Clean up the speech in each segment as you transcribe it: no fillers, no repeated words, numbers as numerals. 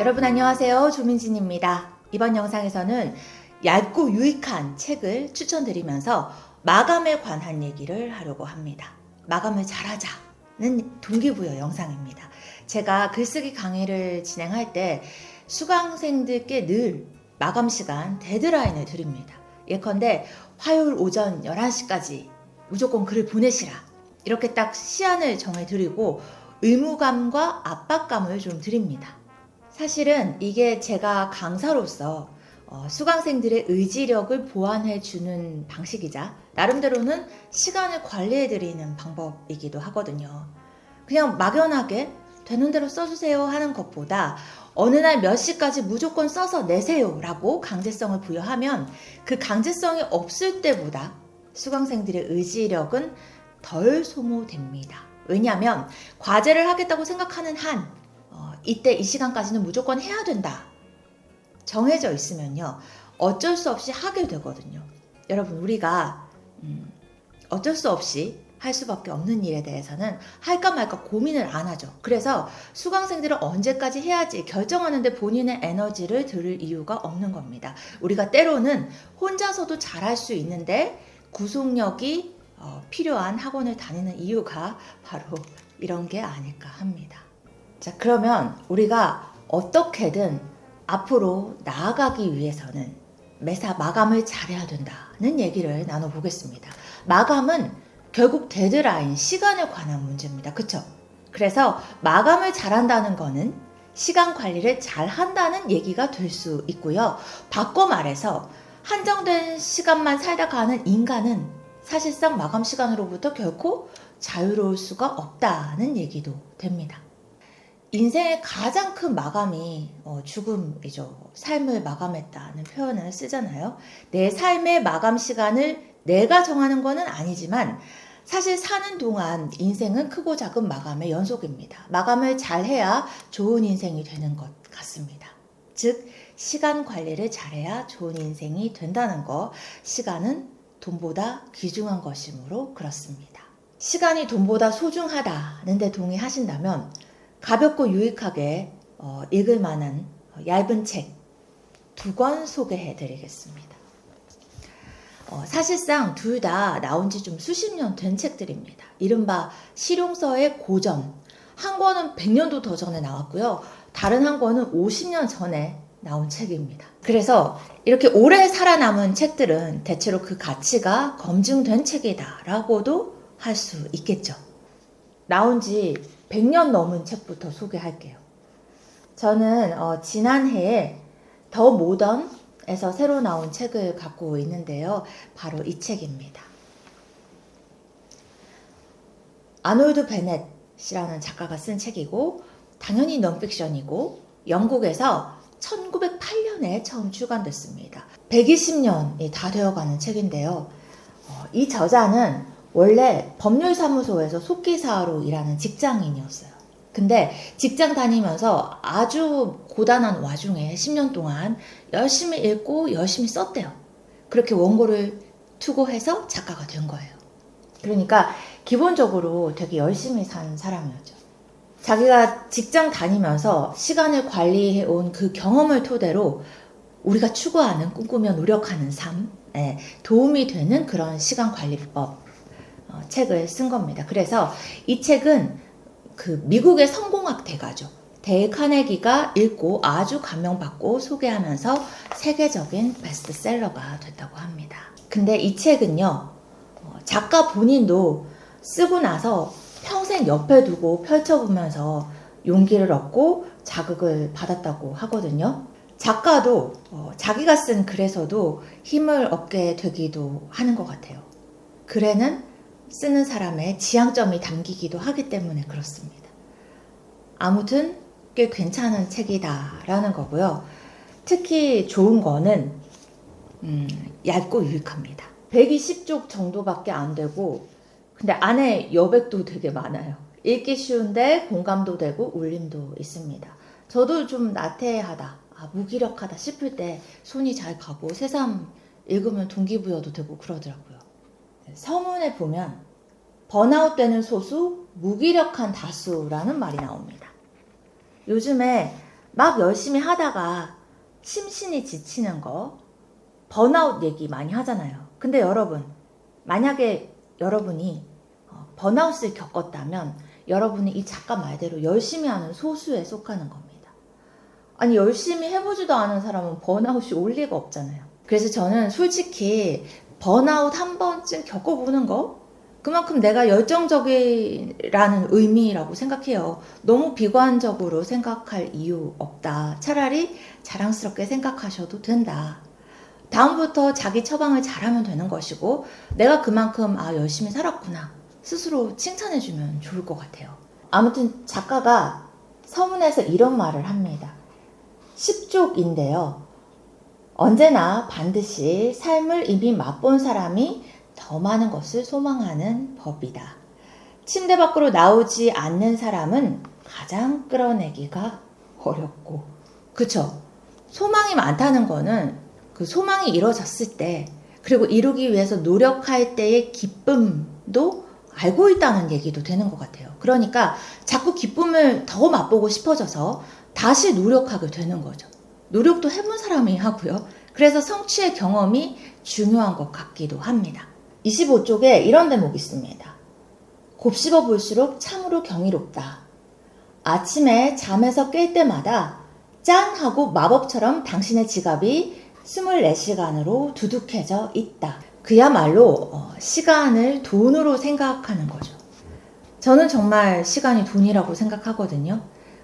여러분 안녕하세요. 조민진입니다. 이번 영상에서는 얇고 유익한 책을 추천드리면서 마감에 관한 얘기를 하려고 합니다. 마감을 잘하자는 동기부여 영상입니다. 제가 글쓰기 강의를 진행할 때 수강생들께 늘 마감 시간 데드라인을 드립니다. 예컨대 화요일 오전 11시까지 무조건 글을 보내시라. 이렇게 딱 시한을 정해드리고 의무감과 압박감을 좀 드립니다. 사실은 이게 제가 강사로서 수강생들의 의지력을 보완해주는 방식이자 나름대로는 시간을 관리해드리는 방법이기도 하거든요. 그냥 막연하게 되는 대로 써주세요 하는 것보다 어느 날 몇 시까지 무조건 써서 내세요 라고 강제성을 부여하면 그 강제성이 없을 때보다 수강생들의 의지력은 덜 소모됩니다. 왜냐하면 과제를 하겠다고 생각하는 한 이때 이 시간까지는 무조건 해야 된다 정해져 있으면요 어쩔 수 없이 하게 되거든요. 여러분 우리가 어쩔 수 없이 할 수밖에 없는 일에 대해서는 할까 말까 고민을 안 하죠. 그래서 수강생들은 언제까지 해야지 결정하는데 본인의 에너지를 들일 이유가 없는 겁니다. 우리가 때로는 혼자서도 잘할 수 있는데 구속력이 필요한 학원을 다니는 이유가 바로 이런 게 아닐까 합니다. 자, 그러면 우리가 어떻게든 앞으로 나아가기 위해서는 매사 마감을 잘해야 된다는 얘기를 나눠보겠습니다. 마감은 결국 데드라인, 시간에 관한 문제입니다. 그쵸? 그래서 마감을 잘한다는 거는 시간 관리를 잘한다는 얘기가 될 수 있고요. 바꿔 말해서 한정된 시간만 살다 가는 인간은 사실상 마감 시간으로부터 결코 자유로울 수가 없다는 얘기도 됩니다. 인생의 가장 큰 마감이 죽음이죠. 삶을 마감했다는 표현을 쓰잖아요. 내 삶의 마감 시간을 내가 정하는 것은 아니지만 사실 사는 동안 인생은 크고 작은 마감의 연속입니다. 마감을 잘해야 좋은 인생이 되는 것 같습니다. 즉 시간 관리를 잘해야 좋은 인생이 된다는 거, 시간은 돈보다 귀중한 것이므로 그렇습니다. 시간이 돈보다 소중하다는 데 동의하신다면 가볍고 유익하게 읽을 만한 얇은 책 2권 소개해 드리겠습니다. 사실상 둘 다 나온 지 좀 수십 년 된 책들입니다. 이른바 실용서의 고전. 한 권은 100년도 더 전에 나왔고요. 다른 한 권은 50년 전에 나온 책입니다. 그래서 이렇게 오래 살아남은 책들은 대체로 그 가치가 검증된 책이다라고도 할 수 있겠죠. 나온 지 100년 넘은 책부터 소개할게요. 저는 지난해에 더 모던에서 새로 나온 책을 갖고 있는데요. 바로 이 책입니다. 아놀드 베넷이라는 작가가 쓴 책이고 당연히 넌픽션이고 영국에서 1908년에 처음 출간됐습니다. 120년이 다 되어가는 책인데요. 이 저자는 원래 법률사무소에서 속기사로 일하는 직장인이었어요. 근데 직장 다니면서 아주 고단한 와중에 10년 동안 열심히 읽고 열심히 썼대요. 그렇게 원고를 투고해서 작가가 된 거예요. 그러니까 기본적으로 되게 열심히 산 사람이었죠. 자기가 직장 다니면서 시간을 관리해온 그 경험을 토대로 우리가 추구하는 꿈꾸며 노력하는 삶에 도움이 되는 그런 시간 관리법 책을 쓴 겁니다. 그래서 이 책은 그 미국의 성공학 대가죠. 데일 카네기가 읽고 아주 감명받고 소개하면서 세계적인 베스트셀러가 됐다고 합니다. 근데 이 책은요, 작가 본인도 쓰고 나서 평생 옆에 두고 펼쳐보면서 용기를 얻고 자극을 받았다고 하거든요. 작가도 자기가 쓴 글에서도 힘을 얻게 되기도 하는 것 같아요. 글에는 쓰는 사람의 지향점이 담기기도 하기 때문에 그렇습니다. 아무튼 꽤 괜찮은 책이다라는 거고요. 특히 좋은 거는 얇고 유익합니다. 120쪽 정도밖에 안 되고 근데 안에 여백도 되게 많아요. 읽기 쉬운데 공감도 되고 울림도 있습니다. 저도 좀 나태하다, 무기력하다 싶을 때 손이 잘 가고 새삼 읽으면 동기부여도 되고 그러더라고요. 서문에 보면 번아웃 되는 소수, 무기력한 다수라는 말이 나옵니다. 요즘에 막 열심히 하다가 심신이 지치는 거, 번아웃 얘기 많이 하잖아요. 근데 여러분, 만약에 여러분이 번아웃을 겪었다면 여러분이 이 작가 말대로 열심히 하는 소수에 속하는 겁니다. 아니, 열심히 해보지도 않은 사람은 번아웃이 올 리가 없잖아요. 그래서 저는 솔직히 번아웃 한 번쯤 겪어보는 거, 그만큼 내가 열정적이라는 의미라고 생각해요. 너무 비관적으로 생각할 이유 없다. 차라리 자랑스럽게 생각하셔도 된다. 다음부터 자기 처방을 잘하면 되는 것이고, 내가 그만큼 열심히 살았구나 스스로 칭찬해주면 좋을 것 같아요. 아무튼 작가가 서문에서 이런 말을 합니다. 10족인데요. 언제나 반드시 삶을 이미 맛본 사람이 더 많은 것을 소망하는 법이다. 침대 밖으로 나오지 않는 사람은 가장 끌어내기가 어렵고. 그쵸? 소망이 많다는 거는 그 소망이 이루어졌을 때, 그리고 이루기 위해서 노력할 때의 기쁨도 알고 있다는 얘기도 되는 것 같아요. 그러니까 자꾸 기쁨을 더 맛보고 싶어져서 다시 노력하게 되는 거죠. 노력도 해본 사람이 하고요. 그래서 성취의 경험이 중요한 것 같기도 합니다. 25쪽에 이런 대목이 있습니다. 곱씹어 볼수록 참으로 경이롭다. 아침에 잠에서 깰 때마다 짠 하고 마법처럼 당신의 지갑이 24시간으로 두둑해져 있다. 그야말로 시간을 돈으로 생각하는 거죠. 저는 정말 시간이 돈이라고 생각하거든요.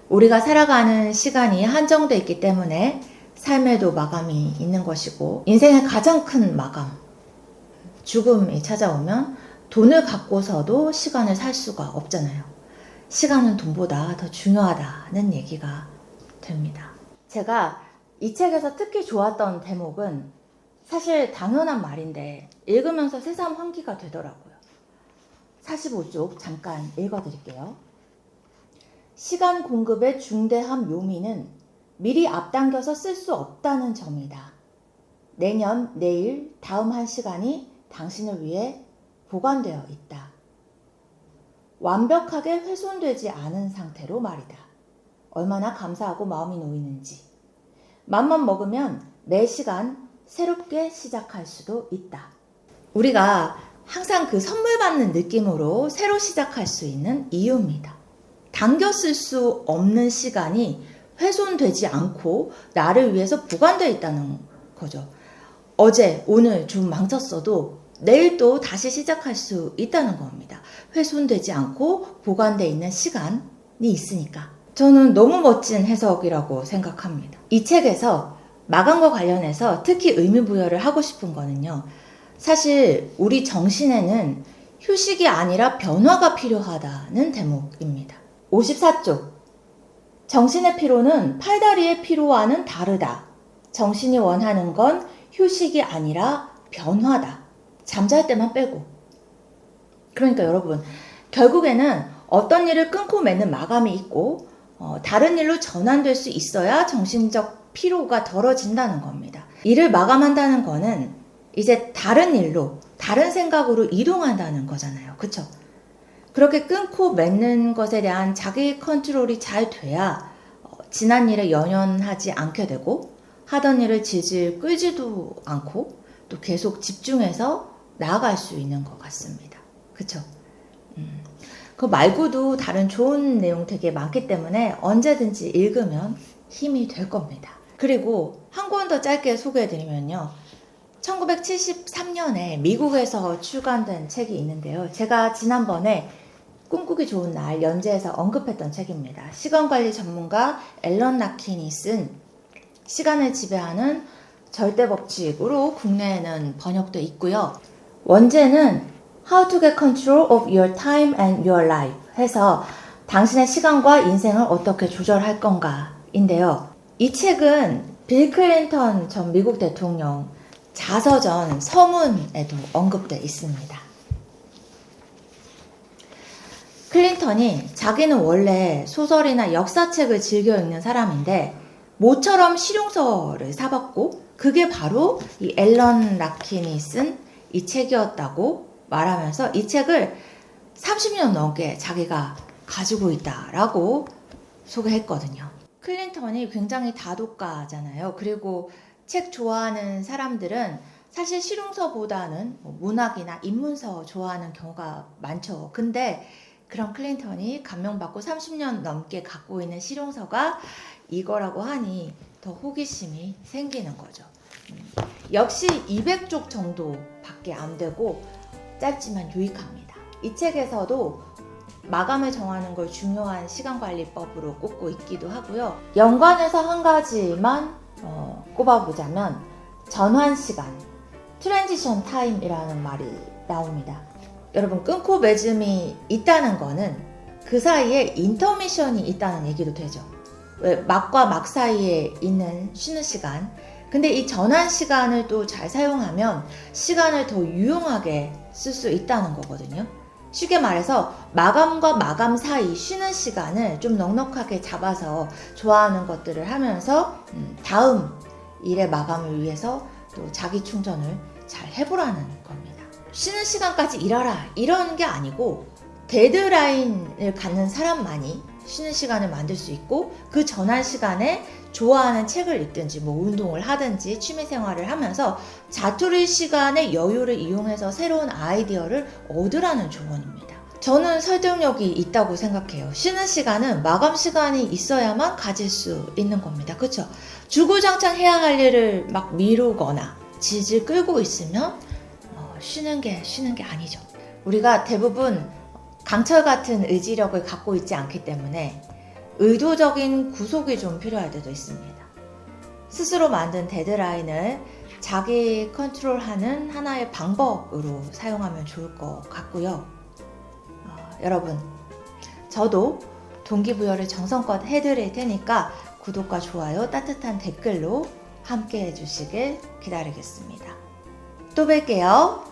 우리가 살아가는 시간이 한정돼 있기 때문에 삶에도 마감이 있는 것이고, 인생의 가장 큰 마감, 죽음이 찾아오면 돈을 갖고서도 시간을 살 수가 없잖아요. 시간은 돈보다 더 중요하다는 얘기가 됩니다. 제가 이 책에서 특히 좋았던 대목은 사실 당연한 말인데 읽으면서 새삼 환기가 되더라고요. 45쪽 잠깐 읽어드릴게요. 시간 공급의 중대한 묘미는 미리 앞당겨서 쓸 수 없다는 점이다. 내년, 내일, 다음 한 시간이 당신을 위해 보관되어 있다. 완벽하게 훼손되지 않은 상태로 말이다. 얼마나 감사하고 마음이 놓이는지. 맘만 먹으면 매 시간 새롭게 시작할 수도 있다. 우리가 항상 그 선물 받는 느낌으로 새로 시작할 수 있는 이유입니다. 당겨 쓸 수 없는 시간이 훼손되지 않고 나를 위해서 보관되어 있다는 거죠. 어제, 오늘 좀 망쳤어도 내일 또 다시 시작할 수 있다는 겁니다. 훼손되지 않고 보관되어 있는 시간이 있으니까. 저는 너무 멋진 해석이라고 생각합니다. 이 책에서 마감과 관련해서 특히 의미부여를 하고 싶은 거는요. 사실 우리 정신에는 휴식이 아니라 변화가 필요하다는 대목입니다. 54쪽. 정신의 피로는 팔다리의 피로와는 다르다. 정신이 원하는 건 휴식이 아니라 변화다. 잠잘 때만 빼고. 그러니까 여러분, 결국에는 어떤 일을 끊고 맺는 마감이 있고 다른 일로 전환될 수 있어야 정신적 피로가 덜어진다는 겁니다. 일을 마감한다는 거는 이제 다른 일로, 다른 생각으로 이동한다는 거잖아요. 그쵸? 그렇게 끊고 맺는 것에 대한 자기 컨트롤이 잘 돼야 지난 일에 연연하지 않게 되고, 하던 일을 질질 끌지도 않고 또 계속 집중해서 나아갈 수 있는 것 같습니다. 그쵸? 그거 말고도 다른 좋은 내용 되게 많기 때문에 언제든지 읽으면 힘이 될 겁니다. 그리고 한 권 더 짧게 소개해드리면요. 1973년에 미국에서 출간된 책이 있는데요. 제가 지난번에 꿈꾸기 좋은 날 연재에서 언급했던 책입니다. 시간관리 전문가 앨런 라킨이 쓴 시간을 지배하는 절대법칙으로 국내에는 번역되어 있고요. 원제는 How to get control of your time and your life 해서 당신의 시간과 인생을 어떻게 조절할 건가 인데요. 이 책은 빌 클린턴 전 미국 대통령 자서전 서문에도 언급되어 있습니다. 클린턴이 자기는 원래 소설이나 역사책을 즐겨 읽는 사람인데 모처럼 실용서를 사봤고 그게 바로 이 앨런 라킨이 쓴 이 책이었다고 말하면서 이 책을 30년 넘게 자기가 가지고 있다라고 소개했거든요. 클린턴이 굉장히 다독가잖아요. 그리고 책 좋아하는 사람들은 사실 실용서보다는 뭐 문학이나 인문서 좋아하는 경우가 많죠. 근데 그런 클린턴이 감명받고 30년 넘게 갖고 있는 실용서가 이거라고 하니 더 호기심이 생기는 거죠. 역시 200쪽 정도밖에 안 되고 짧지만 유익합니다. 이 책에서도 마감을 정하는 걸 중요한 시간관리법으로 꼽고 있기도 하고요. 연관해서 한 가지만 꼽아보자면 전환시간, 트랜지션 타임이라는 말이 나옵니다. 여러분, 끊고 매짐이 있다는 거는 그 사이에 인터미션이 있다는 얘기도 되죠. 왜 막과 막 사이에 있는 쉬는 시간. 근데 이 전환 시간을 또 잘 사용하면 시간을 더 유용하게 쓸 수 있다는 거거든요. 쉽게 말해서 마감과 마감 사이 쉬는 시간을 좀 넉넉하게 잡아서 좋아하는 것들을 하면서 다음 일의 마감을 위해서 또 자기 충전을 잘 해보라는 겁니다. 쉬는 시간까지 일하라 이런 게 아니고 데드라인을 갖는 사람만이 쉬는 시간을 만들 수 있고 그 전환 시간에 좋아하는 책을 읽든지 뭐 운동을 하든지 취미생활을 하면서 자투리 시간의 여유를 이용해서 새로운 아이디어를 얻으라는 조언입니다. 저는 설득력이 있다고 생각해요. 쉬는 시간은 마감 시간이 있어야만 가질 수 있는 겁니다. 그렇죠? 주구장창 해야 할 일을 막 미루거나 질질 끌고 있으면 쉬는 게 아니죠. 우리가 대부분 강철 같은 의지력을 갖고 있지 않기 때문에 의도적인 구속이 좀 필요할 때도 있습니다. 스스로 만든 데드라인을 자기 컨트롤하는 하나의 방법으로 사용하면 좋을 것 같고요. 여러분, 저도 동기부여를 정성껏 해드릴 테니까 구독과 좋아요, 따뜻한 댓글로 함께 해주시길 기다리겠습니다. 또 뵐게요.